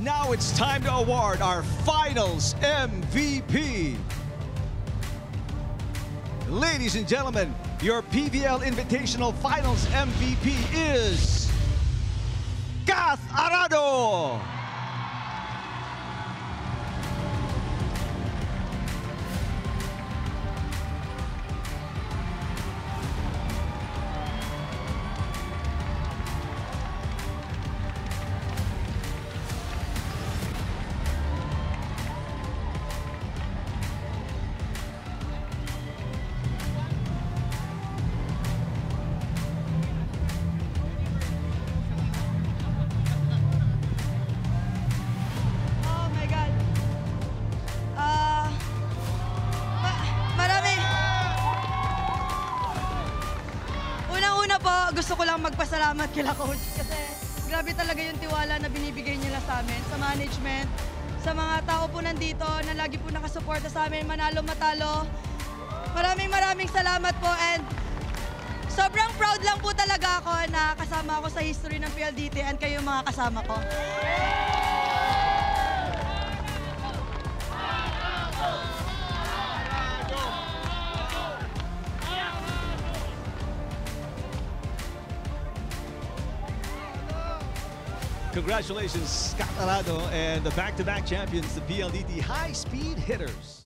now it's time to award our Finals MVP. Ladies and gentlemen, your PVL Invitational Finals MVP is Kath Arado. Gusto ko lang magpasalamat kila coach kasi grabe talaga yung tiwala na binibigay nila sa amin, sa management, sa mga tao po nandito na lagi po nakasuporta sa amin, manalo matalo. Maraming salamat po and sobrang proud lang po talaga ako na kasama ako sa history ng PLDT and kayo yung mga kasama ko. Congratulations, Kath Arado and the back-to-back champions, the PLDT High Speed Hitters.